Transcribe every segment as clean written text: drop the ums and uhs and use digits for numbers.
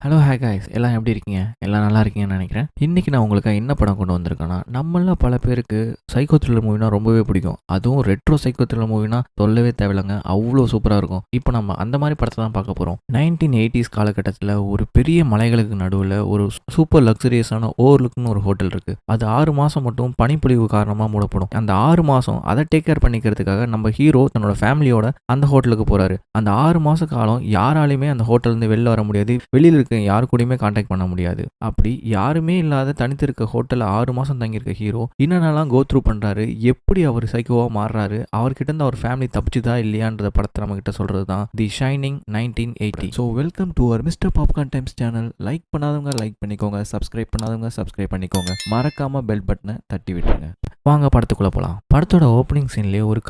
Hello hi guys, எல்லாம் எப்படி இருக்கீங்க? எல்லாம் நல்லா இருக்கீங்கன்னு நினைக்கிறேன். இன்றைக்கி நான் உங்களுக்கு என்ன படம் கொண்டு வந்திருக்கேன்னா, நம்மள பல பேருக்கு சைக்கோ த்ரில்லர் மூவினா ரொம்பவே பிடிக்கும். அதுவும் ரெட்ரோ சைக்கோ த்ரில்லர் மூவினா சொல்லவே தேவையில்லைங்க, அவ்வளோ சூப்பராக இருக்கும். இப்போ நம்ம அந்த மாதிரி படத்தை தான் பார்க்க போகிறோம். 1980s காலகட்டத்தில் ஒரு பெரிய மலைகளுக்கு நடுவில் ஒரு சூப்பர் லக்ஸரியஸான ஓவர்லுக்னு ஒரு ஹோட்டல் இருக்குது. அது 6 மாதம் மட்டும் பனிப்பொழிவு காரணமாக மூடப்படும். அந்த 6 மாதம் அதை டேக் கேர் பண்ணிக்கிறதுக்காக நம்ம ஹீரோ தன்னோட ஃபேமிலியோட அந்த ஹோட்டலுக்கு போகிறாரு. அந்த 6 மாத காலம் யாராலையுமே அந்த ஹோட்டல்லேருந்து வெளில வர முடியாது. வெளியில் இருக்க யாரு கூடயுமே கான்டாக்ட் பண்ண முடியாது. அப்படி யாருமே இல்லாத தனித்திருக்க ஹோட்டலில் 6 மாதம் தங்கியிருக்க ஹீரோ என்னென்னலாம் கோ த்ரூ பண்ணுறாரு, எப்படி அவர் சைக்கோவாக மாறுறாரு, அவர்கிட்ட இருந்து அவர் ஃபேமிலி தப்பிச்சுதா இல்லையான்றத படத்தை நம்ம கிட்ட சொல்கிறது தான் the shining 1980. So welcome to our mister popcorn times channel. Like பண்ணாதவங்க லைக் பண்ணிக்கோங்க, சப்ஸ்கிரைப் பண்ணாதவங்க சப்ஸ்கிரைப் பண்ணிக்கோங்க, மறக்காம பெல் பட்டனை தட்டி விட்டுருங்க. வாங்க படத்துக்குள்ளே போகலாம். படத்தோட ஓப்பனிங் சீன்லேயே ஒரு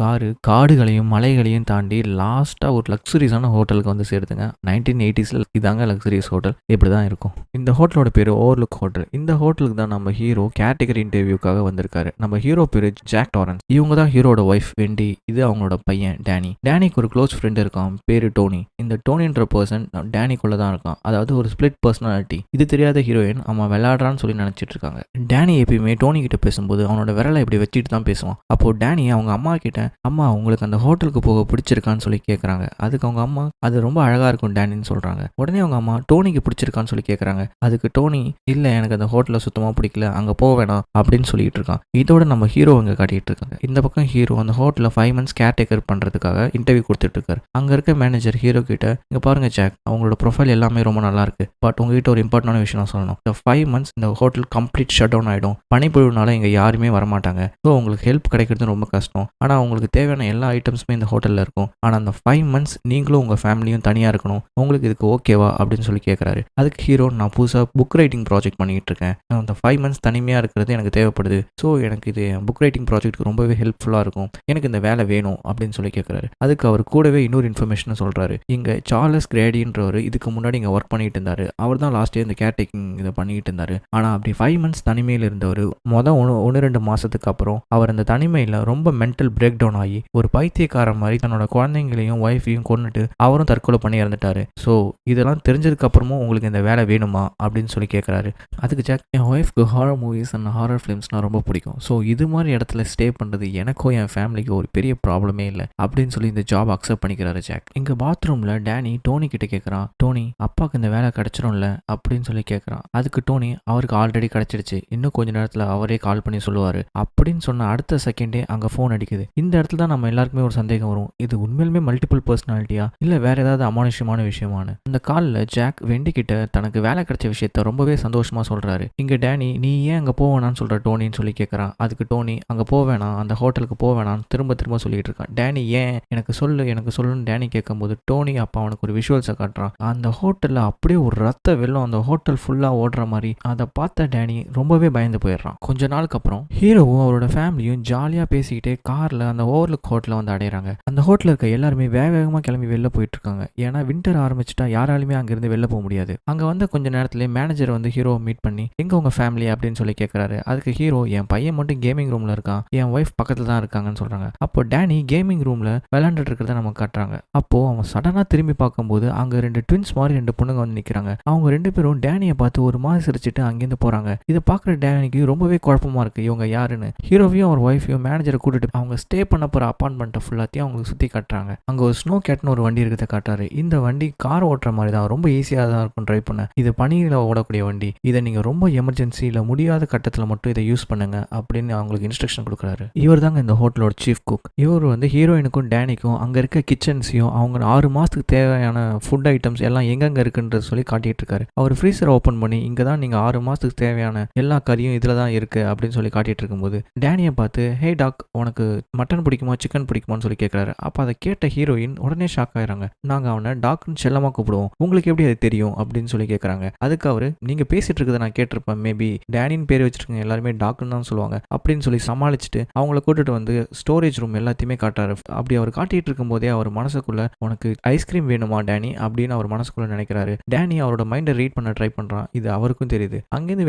காடுகளையும் மலைகளையும் தாண்டி லாஸ்ட்டாக ஒரு லக்ஸுரியஸான ஹோட்டலுக்கு வந்து சேருதுங்க. 1980s இதாங்க லக்ஸுரியஸ் ஹோட்டல். இப்படி தான் இருக்கும். இந்த ஹோட்டலோட பேர் ஓவர்லுக் ஹோட்டல். இந்த ஹோட்டலுக்கு தான் நம்ம ஹீரோ கேட்டகரி இன்டர்வியூக்காக வந்திருக்காரு. நம்ம ஹீரோ பேர் ஜாக் டாரன்ஸ். இவங்க தான் ஹீரோட ஒய்ஃப் வெண்டி. இது அவங்களோட பையன் டேனி. டேனிக்கு ஒரு க்ளோஸ் ஃப்ரெண்ட் இருக்கான், பேரு டோனி. இந்த டோனின்ற பர்சன் டேனிக்குள்ள தான் இருக்கான், அதாவது ஒரு ஸ்பிளிட் பர்சனாலிட்டி. இது தெரியாத ஹீரோயின் அவன் விளையாடுறான்னு சொல்லி நினைச்சிட்டு இருக்காங்க. டேனி எப்பயுமே டோனி கிட்ட பேசும்போது அவனோட விரலை இப்படி வச்சுட்டு தான் பேசுவான். அப்போ டேனி அவங்க அம்மா கிட்ட, அம்மா உங்களுக்கு அந்த ஹோட்டலுக்கு போக பிடிச்சிருக்கான்னு சொல்லி கேட்கறாங்க. அதுக்கு அவங்க அம்மா, அது ரொம்ப அழகா இருக்கும் டேனின்னு சொல்றாங்க. உடனே அவங்க அம்மா டோனிக்கு பிடிச்சிருக்கான்னு சொல்லி கேட்கறாங்க. அதுக்கு டோனி, இல்லை எனக்கு அந்த ஹோட்டலில் சுத்தமாக பிடிக்கல, அங்கே போக வேணாம் அப்படின்னு சொல்லிட்டு இருக்கான். இதோட நம்ம ஹீரோ இங்கே காட்டிட்டு இருக்காங்க. இந்த பக்கம் ஹீரோ அந்த ஹோட்டலில் 5 months கேர்டேக்கர் பண்ணுறதுக்காக இன்டர்வியூ கொடுத்துட்டு இருக்காரு. அங்கே இருக்க மேனேஜர் ஹீரோ கிட்ட, இங்கே பாருங்க ஜாக், அவங்களோட ப்ரொஃபைல் எல்லாமே ரொம்ப நல்லா இருக்கு, பட் உங்ககிட்ட ஒரு இம்பார்ட்டன்டான விஷயம் நான் சொல்லணும். இந்த 5 months இந்த ஹோட்டல் கம்ப்ளீட் ஷட் டவுன் ஆகிடும். பனிப்பொழிவுனால இங்கே யாருமே வரமாட்டாங்க. ஸோ உங்களுக்கு ஹெல்ப் கிடைக்கிறது ரொம்ப கஷ்டம். ஆனால் உங்களுக்கு தேவையான எல்லா ஐட்டம்ஸுமே இந்த ஹோட்டலில் இருக்கும். ஆனால் அந்த 5 months நீங்களும் உங்கள் ஃபேமிலியும் தனியாக இருக்கணும். உங்களுக்கு இதுக்கு ஓகேவா அப்படின்னு சொல்லி கேட்குறாரு. அதுக்கு ஹீரோ, நான் புதுசாக புக் ரைட்டிங் ப்ராஜெக்ட் பண்ணிக்கிட்டு இருக்கேன். அந்த 5 months தனிமையாக இருக்கிறது எனக்கு தேவைப்படுது. ஸோ எனக்கு இது புக் ரைட்டிங் ப்ராஜெக்ட்டுக்கு ரொம்பவே ஹெல்ப்ஃபுல்லாக இருக்கும். எனக்கு இந்த வேலை வேணும் அப்படின்னு சொல்லி கேட்குறாரு. அதுக்கு அவர் கூடவே இன்னொரு இன்ஃபர்மேஷன் சொல்கிறாரு. இங்கே சார்லஸ் கிரேடின்றவர் இதுக்கு முன்னாடி இங்கே ஒர்க் பண்ணிட்டு இருந்தார். அவர் தான் லாஸ்ட் இயர் இந்த கேர்டேக்கிங் இதை பண்ணிக்கிட்டு இருந்தார். ஆனால் அப்படி 5 months தனிமையில் இருந்தவர் மொதல் 1-2 மாதத்துக்கு அப்புறம் அவர் அந்த தனிமையில் ரொம்ப மென்டல் பிரேக் டவுன் ஆகி ஒரு பைத்தியக்காரன் மாதிரி தன்னோட குழந்தைங்களையும் ஒய்ஃபையும் கொண்டுட்டு அவரும் தற்கொலை பண்ணி இறந்துட்டாரு. ஸோ இதெல்லாம் தெரிஞ்சதுக்கு அப்புறமும் உங்களுக்கு இந்த வேலை வேணுமா அப்படின்னு சொல்லி கேட்குறாரு. அதுக்கு ஜாக், என் ஒய்ஃப்க்கு ஹாரர் மூவிஸ் அண்ட் ஹாரர் ஃபிலிம்ஸ்னால் ரொம்ப பிடிக்கும். ஸோ இது மாதிரி இடத்துல ஸ்டே பண்ணுறது எனக்கோ என் ஃபேமிலிக்கு ஒரு பெரிய ப்ராப்ளமே இல்லை அப்படின்னு சொல்லி இந்த ஜாப் அக்செப்ட் பண்ணிக்கிறாரு ஜாக். இங்கே பாத்ரூமில் டேனி டோனி கிட்ட கேட்குறான், டோனி அப்பாவுக்கு இந்த வேலை கிடைச்சிரும்ல அப்படின்னு சொல்லி கேட்குறான். அதுக்கு டோனி, அவருக்கு ஆல்ரெடி கிடைச்சிடுச்சு, இன்னும் கொஞ்ச நேரத்தில் அவரே கால் பண்ணி சொல்லுவார் அப்படின்னு சொன்ன அடுத்த செகண்டே அங்கே ஃபோன் அடிக்குது. இந்த இடத்துல தான் நம்ம எல்லாருக்குமே ஒரு சந்தேகம் வரும், இது உண்மையிலுமே மல்டிபிள் பர்சனாலிட்டியா இல்லை வேற ஏதாவது அமானுஷ்யமான விஷயமான. அந்த காலில் ஜாக் வெண்டி கிட்ட தனக்கு வேலை கிடைச்ச விஷயத்த ரொம்பவே சந்தோஷமா சொல்றாரு. இங்க டேனி, நீ ஏன் அங்க போவேணான்னு சொல்ற டோனின்னு சொல்லி கேட்கறான். அதுக்கு டோனி, அங்க போவேணாம், அந்த ஹோட்டலுக்கு போவேணான்னு திரும்ப திரும்ப சொல்லிட்டு இருக்கான். டேனி, ஏன் எனக்கு சொல்லுன்னு டேனி கேட்கும்போது டோனி அப்பா அவனுக்கு ஒரு விஷுவல்ஸை காட்டுறான். அந்த ஹோட்டல்ல அப்படியே ஒரு ரத்த வெள்ளம் அந்த ஹோட்டல் ஃபுல்லா ஓடுற மாதிரி. அதை பார்த்த டேனி ரொம்பவே பயந்து போயிடுறான். கொஞ்ச நாளுக்கு அப்புறம் ஹீரோவும் அவரோட ஃபேமிலியும் ஜாலியா பேசிக்கிட்டே கார்ல அந்த ஓவர்லுக் ஹோட்டலை வந்து அடையிறாங்க. அந்த ஹோட்டலில் இருக்க எல்லாருமே வேகமா கிளம்பி வெளில போயிட்டு இருக்காங்க. ஏன்னா வின்டர் ஆரம்பிச்சுட்டா யாராலுமே அங்கிருந்து வெளில போக முடியாது. அங்க வந்து கொஞ்ச நேரத்துல மேனேஜர் வந்து ஹீரோவை மீட் பண்ணி, எங்க உங்க ஃபேமிலி அப்படின்னு சொல்லி கேட்கறாரு. அதுக்கு ஹீரோ, என் பையன் மட்டும் கேமிங் ரூம்ல இருக்கான், என் ஒய்ஃப் பக்கத்துல தான் இருக்காங்கன்னு சொல்றாங்க. அப்போ டேனி கேமிங் ரூம்ல விளையாண்டுட்டு இருக்கிறத நம்ம காட்டுறாங்க. அப்போ அவன் சடனா திரும்பி பார்க்கும்போது அங்க 2 ட்வின்ஸ் மாதிரி 2 பொண்ணுங்க வந்து நிக்கிறாங்க. அவங்க 2 பேரும் டேனியை பார்த்து ஒரு மாதிரி சிரிச்சுட்டு அங்கிருந்து போறாங்க. இதை பாக்குற டேனிக்கு ரொம்பவே குழப்பமா இருக்கு, இவங்க யாருன்னு. ஹீரோவையும் அவர் ஒய்ஃபையும் மேனேஜரை கூட்டிட்டு அவங்க ஸ்டே பண்ண போற அப்பார்ட்மெண்ட்டை ஃபுல்லாத்தையும் அவங்களுக்கு சுத்தி காட்டுறாங்க. அங்க ஒரு ஸ்னோ கேட்னு ஒரு வண்டி இருக்கிறத காட்டுறாரு. இந்த வண்டி கார் ஓட்டுற மாதிரி தான், ரொம்ப ஈஸியாக தான் இருக்கும் ட்ரை பண்ண. இது பனியில் ஓடக்கூடிய வண்டி, இதை நீங்கள் ரொம்ப எமர்ஜென்சியில் முடியாத கட்டத்தில் மட்டும் இதை யூஸ் பண்ணுங்க அப்படின்னு அவங்களுக்கு இன்ஸ்ட்ரக்ஷன் கொடுக்குறாரு. இவர் தாங்க இந்த ஹோட்டலோட சீஃப் குக். இவர் வந்து ஹீரோயினுக்கும் டேனிக்கும் அங்கே இருக்க கிச்சன்ஸையும் அவங்க 6 மாதத்துக்கு தேவையான ஃபுட் ஐட்டம்ஸ் எல்லாம் எங்கெங்கே இருக்குன்றது சொல்லி காட்டிட்டு இருக்காரு. அவர் ஃப்ரீசரை ஓப்பன் பண்ணி, இங்கே தான் நீங்கள் 6 மாதத்துக்கு தேவையான எல்லா கறியும் இதில் தான் இருக்கு அப்படின்னு சொல்லி காட்டிட்டு இருக்கும்போது டேனியை பார்த்து, ஹே டாக், உனக்கு மட்டன் பிடிக்குமா சிக்கன் பிடிக்குமான்னு சொல்லி கேட்குறாரு. அப்போ அதை கேட்ட ஹீரோயின் உடனே ஷாக் ஆயிடுறாங்க. நாங்கள் அவனை டாக்னு செல்லமாக கூப்பிடுவோம், உங்களுக்கு எப்படி அது தெரியும் அப்படின்னு சொல்லி கேட்குறாங்க. அதுக்கு அவர், நீங்கள் பேசிட்டு இருக்கிறத நான் கேட்டிருப்பேன், மேபி டேனின்னு பேர் வச்சிருக்கேன், எல்லாருமே டாக்னு தான் சொல்லுவாங்க அப்படின்னு சொல்லி சமாளிச்சுட்டு அவங்கள கூட்டிட்டு வந்து ஸ்டோரேஜ் ரூம் எல்லாத்தையுமே காட்டாரு. அப்படி அவர் காட்டிட்டு இருக்கும் போதே அவர் மனசுக்குள்ள, உனக்கு ஐஸ்கிரீம் வேணுமா டேனி அப்படின்னு அவர் மனசுக்குள்ள நினைக்கிறாரு. டேனி அவரோட மைண்டை ரீட் பண்ண ட்ரை பண்றான். இது அவருக்கும் தெரியுது. அங்கேருந்து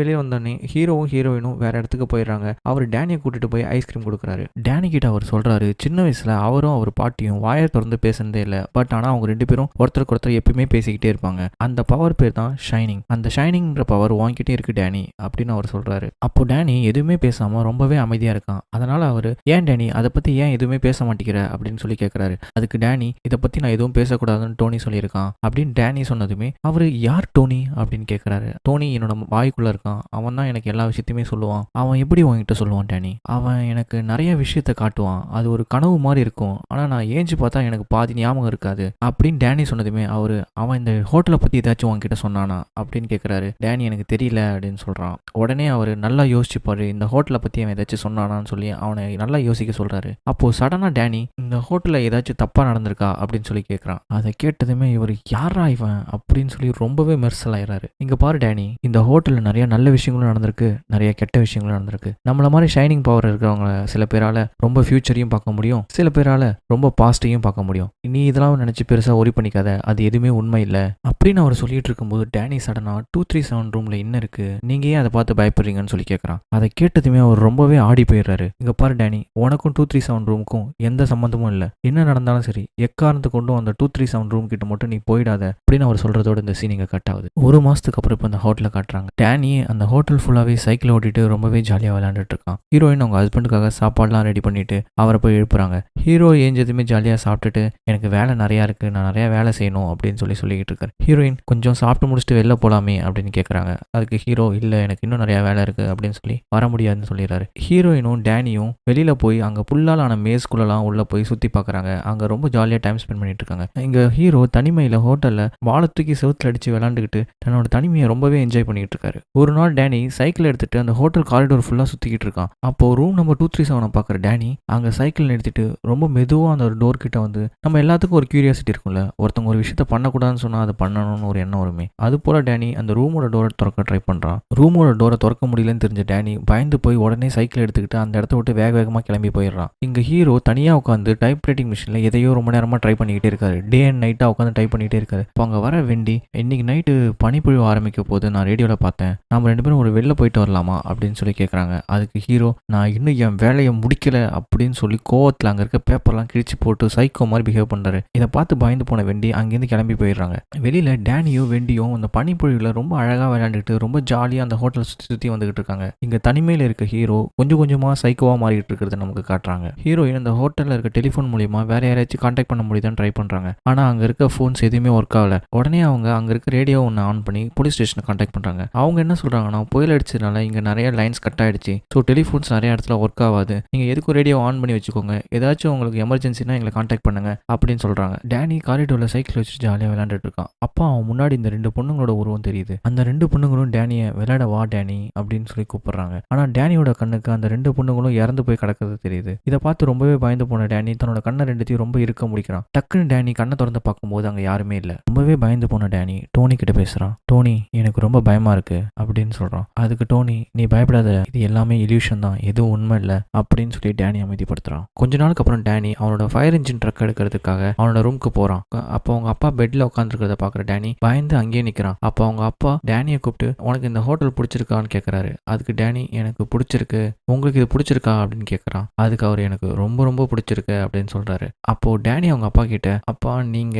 வெளியே வந்தோடனே ஹீரோவும் ஹீரோயினும் வேற இடத்துக்கு போயிடுறாங்க. அவர் டேனியை கூட்டிட்டு போய் ஐஸ்கிரீம் கொடுக்குறாரு. டேனி கிட்ட அவர் சொல்றாரு, சின்ன வயசுல அவரும் அவர் பாட்டியும் வாயை திறந்து பேசுனதே இல்லை, பட் ஆனால் அவங்க 2 பேரும் ஒருத்தருக்கு ஒருத்தர் எப்பயுமே பேசிக்கிட்டே இருப்பாங்க. அந்த பவர் பேர் தான் ஷைனிங். அந்த ஷைனிங்ன்ற பவர் உன்கிட்டே இருக்கு டேனி அப்படின்னு அவர் சொல்றாரு. அப்போ டேனி எதுவுமே பேசாம ரொம்பவே அமைதியா இருக்கான். அதனால அவரு, ஏன் டேனி அதை பத்தி ஏன் எதுவுமே பேச மாட்டேங்கிற அப்படின்னு சொல்லி கேட்கிறாரு. அதுக்கு டேனி, இதை பத்தி நான் எதுவும் பேசக்கூடாதுன்னு டோனி சொல்லியிருக்கான் அப்படின்னு டேனி சொன்னதுமே அவரு, யார் டோனி அப்படின்னு கேட்கிறாரு. டோனி என்னோட வாய்க்குள்ள இருக்கான், அவன் தான் எனக்கு எல்லா விஷயத்தையுமே சொல்லுவான். அவன் எப்படி உன்கிட்ட சொல்லுவான் டேனி? அவன் எனக்கு நிறைய விஷயத்த காட்டுவான், அது ஒரு கனவு மாதிரி இருக்கும், ஆனா நான் ஏஞ்சி பார்த்தா எனக்கு பாதி ஞாபகம் இருக்காது அப்படின்னு டேனி சொன்னதுமே அவரு, அவன் இந்த ஹோட்டலை பத்தி ஏதாச்சும் உன்கிட்ட சொன்னானா அப்படின்னு கேட்கிறாரு. டேனி எனக்கு தெரியல அப்படின்னு சொல்றான். உடனே அவரு நல்லா யோசிச்சுப்பாரு, இந்த ஹோட்டலை பத்தி அவன் ஏதாச்சும் சொன்னானான்னு சொல்லி அவனை நல்லா யோசிக்க சொல்றாரு. அப்போ சடனா டேனி, இந்த ஹோட்டல்ல ஏதாச்சும் தப்பா நடந்திருக்கா அப்படின்னு சொல்லி கேட்கறான். அதை கேட்டதுமே இவர், யாரா இவன் அப்படின்னு சொல்லி ரொம்பவே மெர்சல் ஆயிடுறாரு. இங்க பாரு டேனி, இந்த ஹோட்டல்ல நிறைய நல்ல விஷயங்களும் நடந்திருக்கு, நிறைய கெட்ட விஷயங்களும் நடந்திருக்கு. நம்மள மாதிரி ஷைனிங் பவர் இருக்கிறவங்க சில பேரால ரொம்ப ஃபியூச்சரையும் பார்க்க முடியும், சில பேரால ரொம்ப பாஸ்டையும் பார்க்க முடியும். நீ இதெல்லாம் நினைச்சு பெருசா ஒரி பண்ணிக்காத, அது எதுவுமே உண்மை இல்லை அப்படின்னு அவர் சொல்லிட்டு இருக்கும்போது டேனி சடனா 237 ரூம்ல என்ன இருக்கு, நீங்க ஏன் அதை பார்த்து பயப்படுறீங்கன்னு சொல்லி கேட்கறான். அதை கேட்டதுமே அவர் ரொம்பவே ஆடி போயிடுறாரு. இங்க பாரு டேனி, உனக்கும் 237 ரூமுக்கும் எந்த சம்பந்தமும் இல்லை, என்ன நடந்தாலும் சரி எக்காரணத்து கொண்டும் அந்த 237 ரூம் கிட்ட மட்டும் நீ போயிடாத அப்படின்னு அவர் சொல்றதோட இந்த சீன் இங்க கட் ஆகுது. ஒரு மாசத்துக்கு அப்புறம் இப்போ அந்த ஹோட்டலை காட்டுறாங்க. டேனி அந்த ஹோட்டல் ஃபுல்லாவே சைக்கிள் ஓட்டிட்டு ரொம்பவே ஜாலியா விளையாண்டுட்டு இருக்கான். ஹீரோயின் அவங்க ஹஸ்பண்டுக்காக சாப்பாடுலாம் ரெடி பண்ணிட்டு அவரை போய் எழுப்புறாங்க. ஹீரோ ஏஞ்சதுமே ஜாலியா சாப்பிட்டுட்டு, எனக்கு வேலை நிறையா இருக்கு, நான் நிறைய வேலை செய்யணும் அப்படின்னு சொல்லிக்கிட்டு இருக்காரு. ஹீரோயின், கொஞ்சம் சாப்பிட்டு முடிச்சுட்டு வெளில போலாமே அப்படின்னு கேட்கறாங்க. அதுக்கு ஹீரோ, இல்ல எனக்கு இன்னும் நிறைய வேலை இருக்கு அப்படின்னு சொல்லி வர முடியாதுன்னு சொல்லிடுறாரு. ஹீரோயினும் டேனியும் வெளியில போய் அங்க புல்லாலான மேஸ்குள்ளலாம் உள்ள போய் சுத்தி பாக்குறாங்க. அங்க ரொம்ப ஜாலியா டைம் ஸ்பெண்ட் பண்ணிட்டு இருக்காங்க. இங்க ஹீரோ தனிமையில ஹோட்டல்ல வாழை தூக்கி செவுத்துல அடிச்சு விளையாண்டுக்கிட்டு தன்னோட தனிமையை ரொம்பவே என்ஜாய் பண்ணிட்டு இருக்காரு. ஒரு நாள் டேனி சைக்கிள் எடுத்துட்டு அந்த ஹோட்டல் காரிடோர் ஃபுல்லா சுத்திக்கிட்டு இருக்கான். அப்போ ரூம் நம்பர் 237 பாக்குற டேனி அங்க சைக்கிள் நிறுத்திட்டு ரொம்ப மெதுவா அந்த ஒரு டோர் கிட்ட வந்து, நம்ம எல்லாத்துக்கும் ஒரு கியூரியாசிட்டி இருக்கும்ல, ஒருத்தவங்க ஒரு விஷயத்த பண்ணக்கூடாதுன்னு சொன்னா அதை பண்ணணும்னு ஒரு எண்ணம் வருமே, அது போல டேனி அந்த ரூமோட டோரை திறக்க ட்ரை பண்றான். ரூமோட டோரை திறக்க முடியலன்னு தெரிஞ்ச டேனி பயந்து போய் உடனே சைக்கிள் எடுத்துக்கிட்டு அந்த இடத்த விட்டு வேக வேகமா கிளம்பி போயிடுறான். இங்க ஹீரோ தனியா உட்காந்து டைப் ரைட்டிங் மிஷின்ல எதையோ ரொம்ப நேரமா ட்ரை பண்ணிக்கிட்டே இருக்காரு. டே அண்ட் நைட்டா உட்காந்து டைப் பண்ணிட்டே இருக்காரு. இப்போ அங்க வர வெண்டி, இன்னைக்கு நைட்டு பனிப்பொழிவு ஆரம்பிக்க போது நான் ரேடியோல பார்த்தேன், நாம 2 பேரும் ஒரு வெளில போயிட்டு வரலாமா அப்படின்னு சொல்லி கேட்கறாங்க. அதுக்கு ஹீரோ, நான் இன்னும் என் வேலையை முடிக்கல அப்படின்னு சொல்லி கோவத்துல அங்க இருக்க பேப்பர்லாம் கிழிச்சு போட்டு சைக்கோ மாதிரி பிஹேவ் பண்றாரு. இதை பார்த்து பயந்து போன வெண்டி அங்கேருந்து கிளம்பி போயிடுறாங்க. வெளியில டேனியும் வெண்டியும் அந்த பனிப்பொழிவுல ரொம்ப அழகா விளையாண்டுட்டு ரொம்ப ஜாலியா அந்த ஹோட்டல் சுத்தி வந்துகிட்டு இருக்காங்க. இங்க தனிமையில இருக்க ஹீரோ கொஞ்சம் கொஞ்சமா சைக்கோவா மாறிட்டு இருக்கிறத நமக்கு காட்டுறாங்க. ஹீரோயின் அந்த ஹோட்டல்ல இருக்க டெலிஃபோன் மூலியமா வேற யாராச்சும் கான்டாக்ட் பண்ண முடியுதான்னு ட்ரை பண்றாங்க. ஆனா அங்க இருக்க போன்ஸ் எதுவுமே ஒர்க் ஆகல. உடனே அவங்க அங்க இருக்க ரேடியோ ஒன்று ஆன் பண்ணி போலீஸ் ஸ்டேஷனை கான்டாக்ட் பண்றாங்க. அவங்க என்ன சொல்றாங்கன்னா, புயல் அடிச்சதுனால இங்க நிறைய லைன்ஸ் கட் ஆயிடுச்சு, ஸோ டெலிஃபோன்ஸ் நிறைய இடத்துல ஒர்க் ஆகாது, நீங்க எதுக்கும் ரேடியோ ஆன் பண்ணி வச்சுக்கோங்க, ஏதாச்சும் உங்களுக்கு எமர்ஜென்சினா எங்களை கான்டாக்ட் பண்ணுங்க அப்படின்னு சொல்றாங்க. டேனி காரிடோர்ல சைக்கிள் வச்சு ஜாலியா விளையாண்டுட்டு இருக்கான். அப்பா அவன் முன்னாடி இந்த 2 பொண்ணுங்களோட உருவம் தெரியுது. அந்த 2 பொண்ணுங்களும் டேனியை விளையாட வா டேனி அப்படின்னு சொல்லி கூப்பிடுறாங்க. ஆனா டேனியோட கண்ணுக்கு அந்த 2 பொண்ணுங்களும் இறந்து போய் கிடக்கிறது தெரியுது. இதை பார்த்து ரொம்பவே பயந்து போன டேனி தன்னோட கண்ணை 2த்தையும் ரொம்ப இருக்க முடிக்கிறான். டக்குன்னு டேனி கண்ணை திறந்து பார்க்கும்போது அங்க யாருமே இல்லை. ரொம்பவே பயந்து போன டேனி டோனி கிட்ட பேசுறான். டோனி, எனக்கு ரொம்ப பயமா இருக்கு அப்படின்னு சொல்றான். அதுக்கு டோனி, நீ பயப்படாத, இது எல்லாமே இல்யூஷன் தான், எதுவும் உண்மை இல்லை அப்படின்னு சொல்லி டேனி அமைதிப்படுத்துறான். கொஞ்ச நாளுக்கு அப்புறம் டேனி அவனோட ஃபயர் இன்ஜின் ட்ரக் எடுக்கிறதுக்காக அவனோட ரூமுக்கு போறான். அப்போ அவங்க அப்பா பெட்ல உட்காந்துருக்கிறத பாக்குற டேனி பயந்து அங்கேயே நிக்கிறான். அப்போ அவங்க அப்பா டேனியை கூப்பிட்டு, உனக்கு இந்த ஹோட்டல் பிடிச்சிருக்கான்னு கேட்கறாரு. அதுக்கு டேனி, எனக்கு பிடிச்சிருக்கு, உங்களுக்கு இது பிடிச்சிருக்கா அப்படின்னு கேட்கறான். அதுக்கு அவர், எனக்கு ரொம்ப ரொம்ப பிடிச்சிருக்கு அப்படின்னு சொல்றாரு. அப்போ டேனி அவங்க அப்பா கிட்ட, அப்பா நீங்க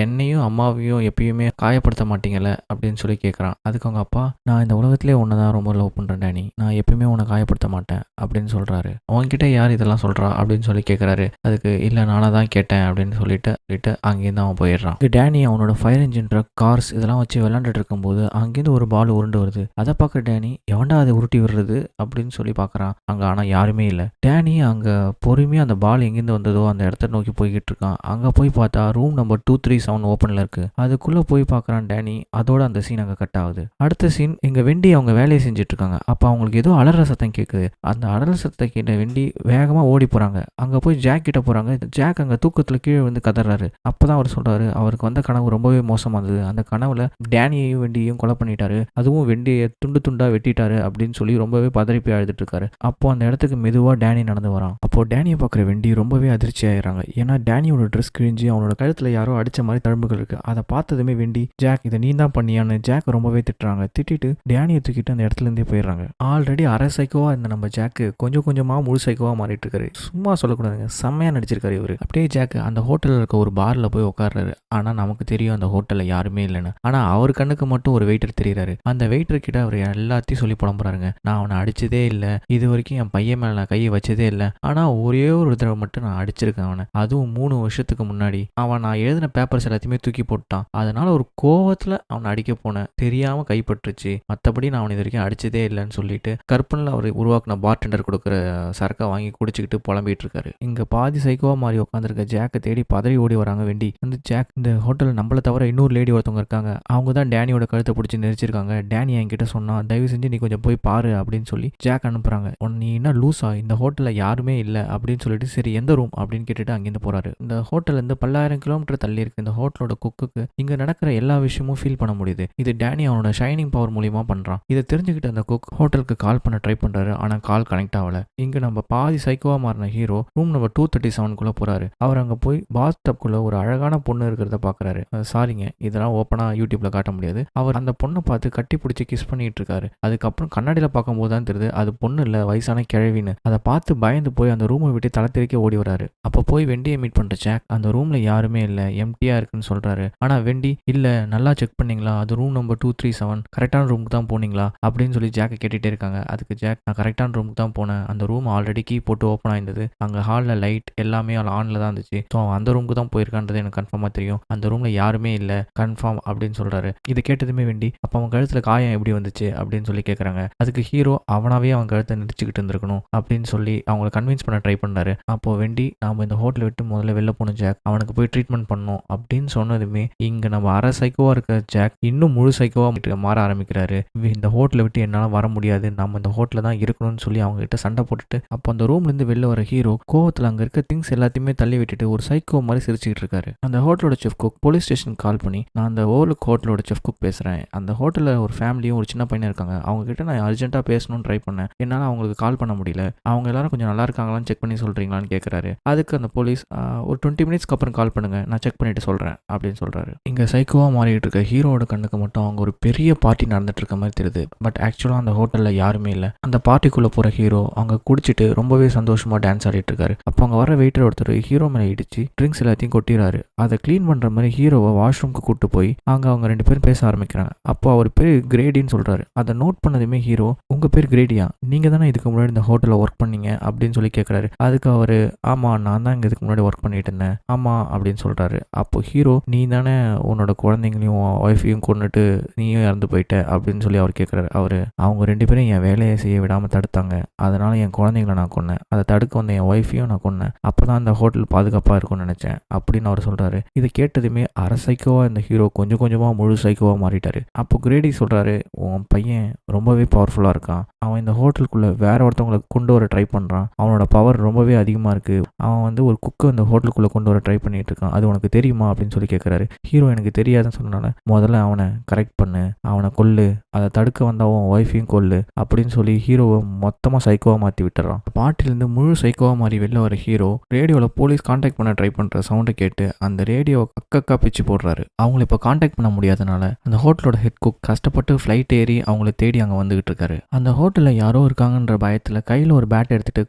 என்னையும் அம்மாவையும் எப்பயுமே காயப்படுத்த மாட்டீங்கல்ல அப்படின்னு சொல்லி கேட்கறான். அதுக்கு அவங்க அப்பா, நான் இந்த உலகத்திலே உன்னதான் ரொம்ப லவ் பண்றேன் டேனி, நான் எப்பயுமே உன்னை காயப்படுத்த மாட்டேன் அப்படின்னு சொல்றாரு. அவன்கிட்ட யார் இதெல்லாம் சொல்றா அப்படின்னு சொல்லி கேட்கறாரு. அதுக்கு, இல்ல நானா தான் கேட்டேன் அப்படின்னு சொல்லிட்டு அங்கேருந்து அவன் போயிடுறான். டேனி அவனோட ஃபயர் இன்ஜின் ட்ரக், கார்ஸ் இதெல்லாம் வச்சு விளையாண்டுட்டு இருக்கும்போது அங்கேருந்து ஒரு பால் உருண்டு வருது. அதை பார்க்க டேனி, எவன்டா அதை உருட்டி விடுறது அப்படின்னு சொல்லி பார்க்கறான். அங்க ஆனா யாருமே இல்லை. டேனி அங்க பொறுமையா அந்த பால் எங்கேருந்து வந்ததோ அந்த இடத்த நோக்கி போய்கிட்டு இருக்கான். அங்க போய் பார்த்தா ரூம் நம்பர் 237 ஓப்பன்ல இருக்கு. அதுக்குள்ள போய் பார்க்கறான் டேனி. அதோட அந்த சீன் அங்க கட் ஆகுது. அடுத்த சீன், இங்க வெண்டி அவங்க வேலையை செஞ்சுட்டு இருக்காங்க. அப்ப அவங்களுக்கு ஏதோ அலற சத்தம் கேட்குது. அந்த அலற சத்தத்தை கேட்ட வெண்டி வேகமா ஓடி போறாங்க. அங்க போய் ஜாக் கிட்ட போறாங்க. ஜாக் அங்க தூக்கத்துல கீழே வந்து கதறாரு. அப்பதான் அவர் சொல்றாரு, அவருக்கு வந்த கனவு ரொம்பவே மோசமானது, அந்த கனவுல டேனியையும் வெண்டியையும் கொலை பண்ணிட்டாரு, அதுவும் வெண்டியை துண்டு துண்டா வெட்டிட்டாரு அப்படின்னு சொல்லி ரொம்பவே பதறி போய் அழுதுட்டு இருக்காரு. அப்போ அந்த இடத்துக்கு மெதுவா டேனி நடந்து வரான். அப்போ டேனியை பார்க்குற வெண்டி ரொம்பவே அதிர்ச்சி ஆயிடுறாங்க. ஏன்னா டேனியோட ட்ரெஸ் கிழிஞ்சு அவனோட கழுத்துல யாரோ அடிச்ச மாதிரி தழும்புகள் இருக்கு. அதை பார்த்ததுமே வெண்டி, ஜாக் இதை நீ தான் பண்ணியான்னு ஜாக் ரொம்பவே திட்டுறாங்க. திட்டிட்டு டேனியை தூக்கிட்டு அந்த இடத்துல இருந்தே போயிடுறாங்க. ஆல்ரெடி அரை சைக்கோவா இருந்த நம்ம ஜாக்கு கொஞ்சம் கொஞ்சமா முழு சைக்கோவா மாறிட்டு இருக்காரு. சும்மா சொல்லக்கூடாதுங்க, செம்மையா நடிச்சிருக்காரு இவரு. அப்படியே ஜாக் அந்த ஹோட்டல்ல இருக்க ஒரு பார்ல போய் உட்கார்றாரு. ஆனா நமக்கு தெரியும் அந்த ஹோட்டல்ல யாருமே இல்லைன்னு. ஆனா அவர் கண்ணுக்கு மட்டும் ஒரு வெயிட்டர் தெரியுறாரு. அந்த வெயிட்டர் கிட்ட அவர் எல்லாத்தையும் சொல்லி புலம்புறாருங்க. நான் அவனை அடிச்சதே இல்லை, இது வரைக்கும் என் பையன் மேல நான் கையை வச்சதே இல்லை, ஆனா ஒரே ஒரு தடவை மட்டும் நான் அடிச்சிருக்கேன் அவனை, அதுவும் 3 வருஷத்துக்கு முன்னாடி. அவன் நான் எழுதின பேப்பர்ஸ் எல்லாத்தையுமே தூக்கி போட்டான், அதனால ஒரு கோவத்துல அவனை அடிக்க போனேன், தெரியாம கைப்பற்றுச்சு, மற்றபடி நான் அவனை இது வரைக்கும் அடிச்சதே இல்லைன்னு சொல்லிட்டு கற்பனில் அவர் உருவாக்குன பார்டெண்டர் கொடுக்குற சரக்கை வாங்கி குடிச்சுக்கிட்டு புலம்பிட்டு இருக்காரு. இங்க பாதி சைக்கோவா மாதிரி உட்காந்துருக்க ஜாக்கை தேடி பதறி ஓடி வராங்க வெண்டி. வந்து ஜாக், இந்த ஹோட்டல் நம்மள தவிர இன்னொரு லேடி ஒருத்தவங்க இருக்காங்க, அவங்க தான் டேனியோட கழுத்தை பிடிச்சி நெரிச்சிருக்காங்க, டேனி என்கிட்ட சொன்னா, தயவு செஞ்சு நீ கொஞ்சம் போய் பாரு அப்படின்னு சொல்லி ஜாக் அனுப்புறாங்க. நீ என்ன லூஸா, இந்த ஹோட்டல்ல யாருமே இல்லை அப்படின்னு சொல்லிட்டு சரி எந்த ரூம் அப்படின்னு கேட்டுட்டு அங்கிருந்து போறாரு. இந்த ஹோட்டல் இருந்து 10,000 கிலோமீட்டர் தள்ளி இருக்கு. இந்த ஹோட்டலோட குக்குக்கு இங்க நடக்கிற எல்லா விஷயமும் ஃபீல் பண்ண முடியுது. இது டேனி அவனோட ஷைனிங் பவர் மூலியமா பண்றான். இதை தெரிஞ்சுக்கிட்டு அந்த குக் ஹோட்டலுக்கு கால் பண்ண ட்ரை பண்றாரு, ஆனா கால் கனெக்ட் ஆகல. இங்க நம்ம பாதி சைக்கோவா மாறின ஹீரோ ரூம் நம்பர் 237 போறாரு. அவர் அங்க போய் பாத் டப்குள்ள ஒரு அழகான பொண்ணு இருக்கிறத பாக்குறாரு. சாரிங்க, இதெல்லாம் ஓப்பனா யூடியூப்ல காட்ட முடியாது. அவர் அந்த பொண்ணை பார்த்து கட்டி பிடிச்சி கிஸ் பண்ணிட்டு இருக்காரு. அதுக்கப்புறம் கண்ணாடியில பார்க்கும்போது தான் தெரியுது அது பொண்ணு இல்ல, வயசான கிழவின்னு. அதை பார்த்து பயந்து போய் அந்த ரூமை விட்டு தலை தெறிக்க ஓடி வராரு. அப்ப போய் வெண்டியை மீட் பண்ற ஜாக் அந்த ரூம்ல யாருமே இல்ல, எம்டியா இருக்குன்னு சொல்றாரு. ஆனா வெண்டி, இல்ல நல்லா செக் பண்ணீங்களா, அது ரூம் நம்பர் 237 கரெக்டான ரூமுக்கு தான் போனீங்களா அப்படின்னு சொல்லி ஜாக்கை கேட்டுட்டே இருக்காங்க. அதுக்கு ஜாக், நான் கரெக்டான ரூமுக்கு தான் போனேன், அந்த ரூம் ஆல்ரெடி கீ போட்டு ஓப்பன் ஆயிருந்தது, அங்க ஹால்ல லைட் எல்லாமே ஆன்ல தான் இருந்துச்சு, ஸோ அந்த ரூமுக்கு தான் போயிருக்கான்றது எனக்கு கன்ஃபார்மா தெரியும், அந்த ரூம்ல யாருமே இல்ல கன்ஃபார்ம் அப்படின்னு சொல்றாரு. இது கேட்டதுமே வெண்டி, அப்ப அவன் கழுத்துல காயம் எப்படி வந்துச்சு அப்படின்னு சொல்லி கேட்கறாங்க. அதுக்கு ஹீரோ அவனாவே அவன் கழுத்தை நெரிச்சுக்கிட்டு இருந்திருக்கணும் அப்படின்னு சொல்லி அவங்களை கன்வின்ஸ் பண்ண ட்ரை பண்ணாரு. அப்போ வெண்டி, நாம இந்த ஹோட்டலை விட்டு முதல்ல வெளில போகணும் ஜாக், அவனுக்கு போய் ட்ரீட்மெண்ட் பண்ணணும் அப்படின்னு சொன்னதுமே இங்க நம்ம அரை சைக்கோவா இருக்க ஜாக் இன்னும் முழு சைக்கோவா மாற ஆரம்பிக்கிறாரு. இந்த ஹோட்டலை விட்டு என்னால வர முடியாது, நம்ம இந்த ஹோட்டல தான் இருக்கணும்னு சொல்லி அவங்க கிட்ட சண்டை போட்டுட்டு அப்போ அந்த ரூம்ல இருந்து வெளில வர ஹீரோ கோவத்துல அங்க இருக்க திங்ஸ் எல்லாத்தையுமே தள்ளி விட்டுட்டு ஒரு சைக்கோ மாதிரி சிரிச்சுக்கிட்டு இருக்காரு. அந்த ஹோட்டலோட செஃப் குக் போலீஸ் ஸ்டேஷன் கால் பண்ணி, நான் அந்த ஓவர்லுக் ஹோட்டலோட செஃப் குக் பேசுறேன், அந்த ஹோட்டல்ல ஒரு ஃபேமிலியும் ஒரு சின்ன பையனும் இருக்காங்க, அவங்க கிட்ட நான் அர்ஜென்ட்டா பேசணும்னு ட்ரை பண்ணேன், என்னால அவங்களுக்கு கால் பண்ண முடியல, அவங்க எல்லாரும் கொஞ்சம் நல்லா இருக்காங்களான்னு செக் பண்ணி சொல்றீங்களான்னு கேட்கறாரு. அதுக்கு அந்த போலீஸ், ஒரு 20 மினிட்ஸ்க்கு அப்புறம் கால் பண்ணுங்க, நான் செக் பண்ணிட்டு சொல்றேன் அப்படின்னு சொல்றாரு. இங்க சைக்கோவா மாறிட்டு இருக்க ஹீரோட கண்ணுக்கு மட்டும் அவங்க ஒரு பெரிய பார்ட்டி நடந்துட்டு இருக்க மாதிரி தெரியுது. பட் ஆக்சுவலா அந்த ஹோட்டல்ல யாருமே இல்லை. அந்த பார்ட்டிக்குள்ள போற ஹீரோ அங்க குடிச்சிட்டு ரொம்பவே சந்தோஷமா டான்ஸ் ஆடிட்டு இருக்காரு. அப்போ அங்க வர வெயிட்டர் ஒருத்தர் ஹீரோ மேல இடிச்சு ட்ரிங்க்ஸ் எல்லாத்தையும் கொட்டிடுறாரு. அதை கிளீன் பண்ற மாதிரி ஹீரோவை வாஷ்ரூம்க்கு கூட்டு போய் அவங்க 2 பேரும் பேச ஆரம்பிக்கிறாங்க. அப்போ அவர் பேர் கிரேடின்னு சொல்றாரு. அதை நோட் பண்ணதுமே ஹீரோ, உங்க பேர் கிரேடியா, நீங்க தானே இதுக்கு முன்னாடி இந்த ஹோட்டல்ல ஒர்க் பண்ணீங்க அப்படின்னு சொல்லி கேட்கறாரு. அதுக்கு அவரு, ஆமா நான் தான் இங்க இதுக்கு முன்னாடி ஒர்க் பண்ணிட்டு இருந்தேன், ஆமா அப்படின்னு சொல்றாரு. அப்போ ஹீரோ, நீ தானே உன்னோட குழந்தைங்களையும் ஒய்ஃபையும் கொண்டுட்டு நீயும் இறந்து போயிட்ட அப்படின்னு சொல்லி அவர் கேட்கறாரு. அவரு, அவங்க 2 பேரும் என் வேலையை செய்ய விடாம தடுத்தாங்க, அதனால என் குழந்தைங்களை நான் கொன்னேன், அதை தடுக்க வந்த என் ஒய்ஃபையும் நான் கொன்னேன், அப்பதான் அந்த ஹோட்டல் பாதுகாப்பா இருக்கும்னு நினைச்சேன் அப்படின்னு அவர் சொல்றாரு. இதை கேட்டதுமே அரை சைக்கோவா இந்த ஹீரோ கொஞ்சம் கொஞ்சமா முழு சைக்கோவா மாறிட்டாரு. அப்போ கிரேடி சொல்றாரு, உன் பையன் ரொம்பவே பவர்ஃபுல்லா இருக்கான், அவன் இந்த ஹோட்டலுக்குள்ள வேற ஒருத்தவங்களை கொண்டு வர ட்ரை பண்றான், அவனோட பவர் ரொம்பவே அதிகமா இருக்கு, அவன் வந்து ஒரு குக்கை இந்த ஹோட்டலுக்குள்ள கொண்டு வர ட்ரை பண்ணிட்டு இருக்கான், அது உனக்கு தெரியுமா அப்படின்னு சொல்லி கேட்கறாரு. ஹீரோ, எனக்கு தெரியாதுன்னு சொன்னனால முதல்ல அவனை கரெக்ட் பண்ணு, அவனை கொல்லு, அதை தடுக்க வந்த அவன் ஒய்ஃபையும் கொல்லு அப்படின்னு சொல்லி ஹீரோவை மொத்தமா சைக்கோவா மாற்றி விட்டுறான். பாட்டிலேருந்து முழு சைக்கோவா மாறி வெளில வர ஹீரோ ரேடியோவில் போலீஸ் கான்டாக்ட் பண்ண ட்ரை பண்ணுற சவுண்டை கேட்டு அந்த ரேடியோ அக்கா பிச்சு போடுறாரு. அவங்கள இப்போ கான்டாக்ட் பண்ண முடியாதனால அந்த ஹோட்டலோட ஹெட் குக் கஷ்டப்பட்டு ஃப்ளைட் ஏறி அவங்கள தேடி அங்கே வந்துகிட்டு இருக்காரு. அந்த ஹோட்டலில் யாரோ இருக்காங்கன்ற பயத்தில் கையில் ஒரு பேட் எடுத்துட்டு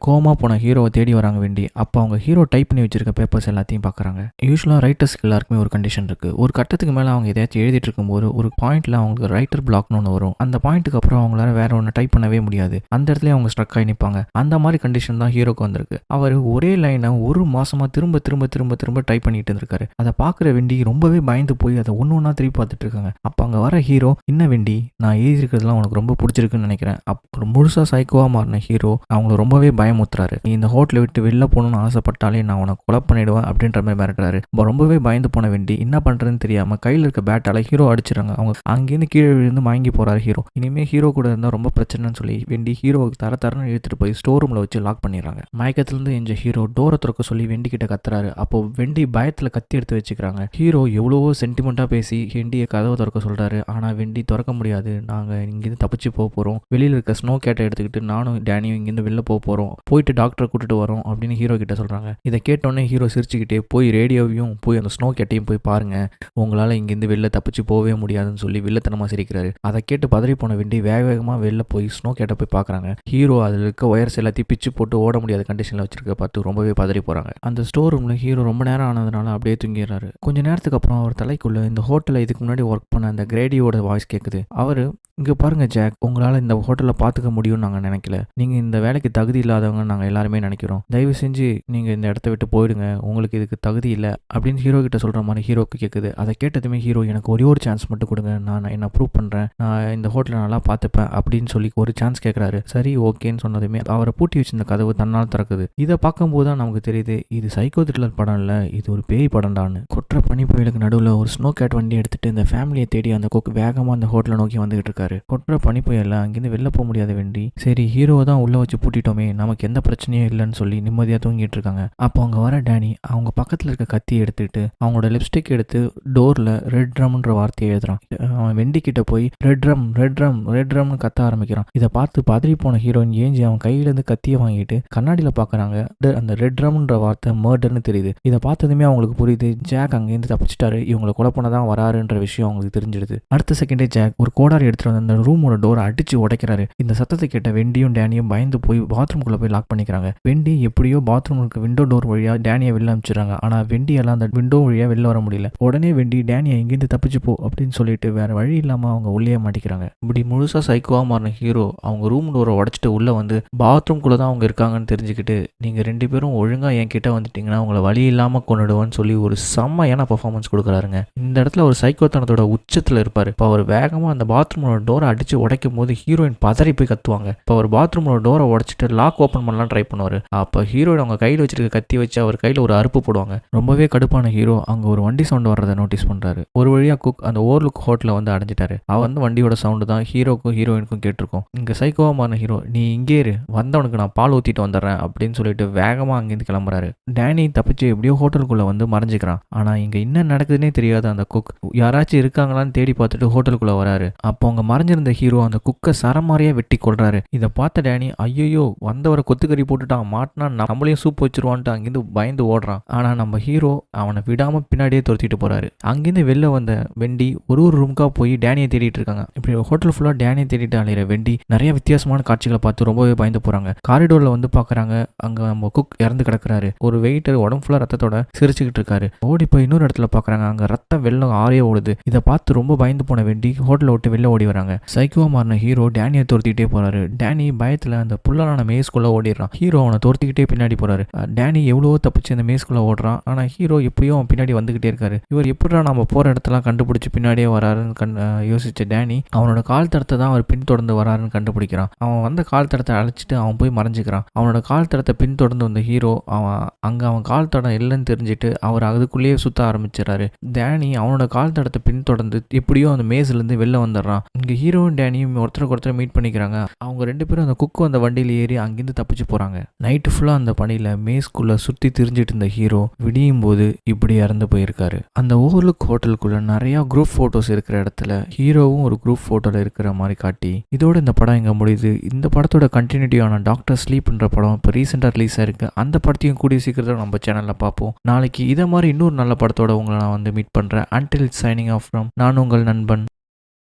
கோமா போன ஹீரோவை தேடி வராங்க வேண்டி. அப்போ அவங்க ஹீரோ டைப் பண்ணி வச்சிருக்க பேப்பர்ஸ் எல்லாத்தையும் பார்க்குறாங்க. யூஸ்வலாக ரைட்டர்ஸ்க்கு எல்லாருக்குமே ஒரு கண்டிஷன் இருக்குது. ஒரு கட்டத்துக்கு மேலே அவங்க எதாச்சும் எழுதிட்டு இருக்கும்போது ஒரு பாயிண்ட்ல அவங்களுக்கு ரைட்டர் பிளாக்னு ஒன்று வரும். அந்த பாயிண்ட்டுக்கு அப்புறம் அவங்களால வேற ஒன்று டைப் பண்ணவே முடியாது. அந்த இடத்துல அவங்க ஸ்ட்ரக் ஆகி நிற்பாங்க. அந்த மாதிரி கண்டிஷன் தான் ஹீரோக்கு வந்திருக்கு. அவர் ஒரே லைனை 1 மாசமா திரும்ப திரும்ப திரும்ப திரும்ப டைப் பண்ணிட்டு இருந்திருக்காரு. அதை பார்க்குற வெண்டி ரொம்பவே பயந்து போய் அதை ஒன்று திருப்பி பார்த்துட்டு இருக்காங்க. அப்போ அங்கே வர ஹீரோ, என்ன வெண்டி, நான் எழுதிருக்கிறதுலாம் உனக்கு ரொம்ப பிடிச்சிருக்குன்னு நினைக்கிறேன். அப்புறம் முழுசா சைக்கோவா மாறின ஹீரோ அவங்கள ரொம்பவே பயமுத்துறாரு. நீ இந்த ஹோட்டலை விட்டு வெளில போகணும்னு ஆசைப்பட்டாலே நான் உனக்கு கொலை பண்ணிடுவேன் அப்படின்ற மாதிரி மிரட்டுறாரு. ரொம்பவே பயந்து போன வெண்டி என்ன பண்றதுன்னு தெரியாம கையில் இருக்க பேட்டால ஹீரோ அடிச்சிடறாங்க. அவங்க அங்கேருந்து கீழே விழுந்து மயங்கி போறாரு ஹீரோ. இனிமே ஹீரோ கூட இருந்தால் ரொம்ப பிரச்சனைன்னு சொல்லி வெண்டி ஹீரோவுக்கு தரன்னு இழுத்துட்டு போய் ஸ்டோர் ரூம்ல வச்சு லாக் பண்ணிடுறாங்க. மயக்கத்திலிருந்து எஞ்ச ஹீரோ டோரை திறக்க சொல்லி வெண்டி கிட்ட கத்துறாரு. அப்போ வெண்டி பயத்துல கத்தி எடுத்து வச்சுக்கிறாங்க. ஹீரோ எவ்வளவோ சென்டிமெண்டா பேசி வெண்டியை கதவை திறக்க சொல்றாரு. ஆனா வெண்டி திறக்க முடியாது, நாங்க இங்கிருந்து தப்பிச்சு போறோம், வெளியில இருக்க ஸ்னோ கேட்டை எடுத்துக்கிட்டு நானும் டேனியும் இங்கிருந்து வெளில போறோம், போயிட்டு டாக்டரை கூட்டிட்டு வரோம் அப்படின்னு ஹீரோ கிட்ட சொல்றாங்க. இதை கேட்டோன்னே ஹீரோ சிரிச்சுக்கிட்டே போய் ரேடியோவையும் போய் அந்த ஸ்னோ கேட்டையும் போய் பாருங்க, உங்களால இங்கிருந்து வெளில தப்பிச்சு போகவே முடியாதுன்னு சொல்லி வில்லத்தனமா சிரிக்கிறாரு. அதை கேட்டு பதறி போன வெண்டி வேக வேகமா வெளில போய் ஸ்னோ கேட்டை போய் பார்க்குறாங்க. ஹீரோ அதில் இருக்க ஒயர்ஸ் எல்லாத்தையும் பிச்சு போட்டு ஓட முடியாத கண்டிஷனில் வச்சிருக்க பார்த்து ரொம்பவே பதறி போகிறாங்க. அந்த ஸ்டோர் ரூமில் ஹீரோ ரொம்ப நேரம் ஆனதுனால அப்படியே தூங்கிடுறாரு. கொஞ்ச நேரத்துக்கு அப்புறம் அவர் தலைக்குள்ள இந்த ஹோட்டலில் இதுக்கு முன்னாடி ஒர்க் பண்ண அந்த கிரேடியோட வாய்ஸ் கேட்குது. அவர் இங்கே பாருங்க ஜாக், உங்களால் இந்த ஹோட்டலில் பார்த்துக்க முடியும்னு நாங்கள் நினைக்கல. நீங்கள் இந்த வேலைக்கு தகுதி இல்லாதவங்க நாங்கள் எல்லாருமே நினைக்கிறோம். தயவு செஞ்சு நீங்கள் இந்த இடத்த விட்டு போயிடுங்க, உங்களுக்கு இதுக்கு தகுதி இல்லை அப்படின்னு ஹீரோ கிட்ட சொல்கிற மாதிரி ஹீரோக்கு கேட்குது. அதை கேட்டதுமே ஹீரோ எனக்கு ஒரே ஒரு சான்ஸ் மட்டும் கொடுங்க, நான் என்ன ப்ரூவ் பண்ணுறேன், நான் இந்த ஹோட்டலை நல்லா பார்த்துப்பேன் அப்படின்னு சொல்லி ஒரு சான்ஸ் கேட்குறாரு. சரி ஓகேன்னு சொன்னதுமே அவரை பூட்டி வச்சிருந்த கதவு தன்னால் திறக்குது. இதை பார்க்கும்போது தான் நமக்கு தெரியுது இது சைக்கோ த்ரில்லர் படம் இல்லை, இது ஒரு பேய் படம்டான்னு. கொற்ற பனி புயலுக்கு நடுவில் ஒரு ஸ்னோ கேட் வண்டி எடுத்துட்டு இந்த ஃபேமிலியை தேடி அந்த குக் வேகமாக அந்த ஹோட்டலை நோக்கி வந்துகிட்டு இருக்காரு. கொற்ற பனி புயல்ல அங்கேருந்து வெளில போக முடியாத வேண்டி சரி ஹீரோவை தான் உள்ள வச்சு பூட்டிட்டோமே, நமக்கு எந்த பிரச்சனையும் இல்லைன்னு சொல்லி நிம்மதியாக தூங்கிட்டு இருக்காங்க. அப்போ அவங்க வர டேனி அவங்க பக்கத்தில் இருக்க கத்தியை எடுத்துட்டு அவங்களோட லிப்ஸ்டிக் எடுத்து டோரில் ரெட் ட்ரம்ன்ற வார்த்தையை எழுதுறான். அவன் வெண்டி கிட்ட போய் red drum red drum red ட்ரம்னு கத்த ஆரம்பிக்கிறான். இதை பார்த்து பதறி போன ஹீரோயின் ஏஞ்சி அவன் கையிலேருந்து கத்தியை வாங்கிட்டு கண்ணாடியில் பார்க்குறாங்க. அந்த ரெட் ட்ரம்ன்ற வார்த்தை மர்டர்னு தெரியுது. இதை பார்த்ததுமே அவங்களுக்கு புரியுது ஜாக் அங்கேருந்து தப்பிச்சிட்டாரு, இவங்களை கொலை பண்ண தான் வராருன்ற விஷயம் அவங்களுக்கு தெரிஞ்சிடுது. அடுத்த செகண்டே ஜாக் ஒரு கோடாரி எடுத்துட்டு வந்து அந்த ரூமோட டோரை அடிச்சு உடைக்கிறாரு. இந்த சத்தத்தை கேட்ட வெண்டியும் டேனியும் பயந்து போய் பாத்ரூம்குள்ள போய் லாக் பண்ணிக்கிறாங்க. வெண்டி எப்படியோ பாத்ரூம் இருக்க விண்டோ டோர் வழியா டேனியை வெளில அனுப்பிச்சிடுறாங்க. ஆனா வெண்டியெல்லாம் அந்த விண்டோ வழியா வெளில வர முடியல. உடனே வெண்டி டேனியை இங்கிருந்து தப்பிச்சு போ அப்படின்னு சொல்லிட்டு வேற வழி இல்லாம அவங்க உள்ளே மாட்டிக்கிறாங்க. இப்படி முழுசா சைக்கோவா மாறின ஹீரோ அவங்க ரூம் டோரை உடைச்சிட்டு உள்ள வந்து பாத்ரூம்குள்ள தான் அவங்க இருக்காங்கன்னு தெரிஞ்சுக்கிட்டு நீங்க 2 பேரும் ஒழுங்கா என் கிட்ட வந்துட்டீங்கன்னா உங்களை வழி இல்லாம கொண்டுடுவேன்னு சொல்லி ஒரு செம்மையான பெர்ஃபார்மன்ஸ் கொடுக்குறாருங்க. இந்த இடத்துல ஒரு சைக்கோத்தனத்தோட உச்சத்துல இருப்பாரு. இப்போ அவர் வேகமா அந்த பாத்ரூமோட டோரை அடிச்சு உடைக்கும் போது ஹீரோயின் பதறி போய் கத்துவாங்க. இப்போ அவர் பாத்ரூமோட டோரை உடைச்சிட்டு லாக் ஓப்பன் பண்ணலாம் ட்ரை பண்ணுவாரு. அப்போ ஹீரோயின் அவங்க கையில் வச்சிருக்க கத்தி வச்சு அவர் கையில் ஒரு அறுப்பு போடுவாங்க. ரொம்பவே கடுப்பான ஹீரோ அங்கே ஒரு வண்டி சவுண்டு வர்றதை நோட்டீஸ் பண்ணுறாரு. ஒரு வழியாக குக் அந்த ஓவர்லுக் ஹோட்டலில் வந்து அடைஞ்சிட்டாரு. அவர் வந்து வண்டியோட சவுண்டு தான் ஹீரோக்கும் ஹீரோயினுக்கும் கேட்டிருக்கும். இங்கே சைக்கோவா மாறின ஹீரோ நீ இங்கே இரு, வந்தவனுக்கு நான் பால் ஊற்றிட்டு வந்துடுறேன் அப்படின்னு சொல்லிட்டு வேகமாக அங்கேருந்து கிளம்புறாரு. டேனி தப்பிச்சு எப்படியோ ஹோட்டலுக்குள்ளே வந்து மறைஞ்சிக்கிறான். ஆனால் இங்கே என்ன நடக்குதுன்னே தெரியாத அந்த குக் யாராச்சும் இருக்காங்களான்னு தேடி பார்த்துட்டு ஹோட்டலுக்குள்ளே வராரு. அப்போ அவங்க மறைஞ்சிருந்த ஹீரோ அந்த குக்கை சரமாரியா வெட்டி கொள்றாரு. இதை பார்த்த டேனி ஐயோ வந்தவரை கொத்துக்கறி போட்டுட்டான், மாட்டினா நம்மளையும் சூப் வச்சிருவான்ட்டு அங்கிருந்து பயந்து ஓடுறான். ஆனா நம்ம ஹீரோ அவனை விடாம பின்னாடியே துரத்திட்டு போறாரு. அங்கிருந்து வெளில வந்த வெண்டி ஒரு ரூமுக்கா போய் டேனியை தேடிட்டு இருக்காங்க. இப்படி ஹோட்டல் ஃபுல்லா டேனியை தேடிட்டு அலையிற வெண்டி நிறைய வித்தியாசமான காட்சிகளை பார்த்து ரொம்பவே பயந்து போறாங்க. காரிடோர்ல வந்து பாக்குறாங்க அங்க நம்ம குக் இறந்து கிடக்குறாரு. ஒரு வெயிட்டர் உடம்பு ஃபுல்லா ரத்தத்தோட சிரிச்சுக்கிட்டு இருக்காரு. ஓடி போய் இன்னொரு இடத்துல பாக்குறாங்க அங்க ரத்தம் வெள்ளம் ஆறைய ஓடுது. இதை பார்த்து ரொம்ப பயந்து போன வெண்டி ஹோட்டலை விட்டு வெளில ஓடி வராங்க. சைக்கோவா மாறின ஹீரோ டேனியை துரத்திக்கிட்டே போறாரு. டேனி பயத்துல அந்த புல்லலான மேஸ்குள்ள ஓடிடுறான். ஹீரோ அவனை துரத்திக்கிட்டே பின்னாடி போறாரு. டேனி எவ்வளவோ தப்பிச்சு அந்த மேஸ்குள்ள ஓடுறான். ஆனா ஹீரோ எப்படியோ அவன் பின்னாடி வந்துகிட்டே இருக்காரு. இவர் எப்படிடா நம்ம போற இடத்தெல்லாம் கண்டுபிடிச்சு பின்னாடியே வராருன்னு யோசிச்ச டேனி அவனோட கால் தடத்தை தான் அவர் பின்தொடர்ந்து வராருன்னு கண்டுபிடிக்கிறான். அவன் வந்த கால் தடத்தை அழைச்சிட்டு அவன் போய் மறைஞ்சிக்கிறான். அவனோட கால் தடத்தை பின்தொடர்ந்து வந்த ஹீரோ அவன் கால் தடம் இல்லைன்னு தெரிஞ்சுட்டு அவர் அதுக்குள்ளேயே சுத்த ஆரம்பிச்சிடறாரு. டேனி அவனோட கால் தடத்தை பின்தொடர்ந்து எப்படியோ அந்த மேஸ்ல இருந்து வெளில வந்துடுறான். இங்க ஹீரோவும் டேனியும் ஒருத்தருக்கு ஒருத்தர் மீட் பண்ணிக்கிறாங்க. அவங்க 2 பேரும் அந்த குக்கு அந்த வண்டியில் ஏறி அங்கிருந்து தப்பிச்சு போறாங்க. நைட்டு ஃபுல்லா அந்த பணியில மேஸ்குள்ள சுத்தி திரிஞ்சிட்டு இருந்த ஹீரோ விடியும் போது இப்படி இறந்து போயிருக்காரு. அந்த ஓவர்லுக் ஹோட்டலுக்குள்ள நிறைய குரூப் போட்டோஸ் இருக்கிற இடத்துல ஹீரோவும் ஒரு குரூப் போட்டோல இருக்கிற மாதிரி காட்டி இதோட இந்த படம் இங்க முடியுது. இந்த படத்தோட கண்டினியூட்டியான டாக்டர் ஸ்லீப்ன்ற படம் இப்போ ரீசெண்டா ரிலீஸ் ஆயிருக்கு. அந்த படத்தையும் கூடிய சீக்கிரத்தில் நம்ம சேனல்ல பார்ப்போம். நாளைக்கு இதை மாதிரி இன்னொரு நல்ல படத்தோட உங்களை நான் வந்து மீட் பண்றேன். அன்டில் சைனிங் ஆஃப் ஃப்ரம் நான் உங்கள் நண்பன்.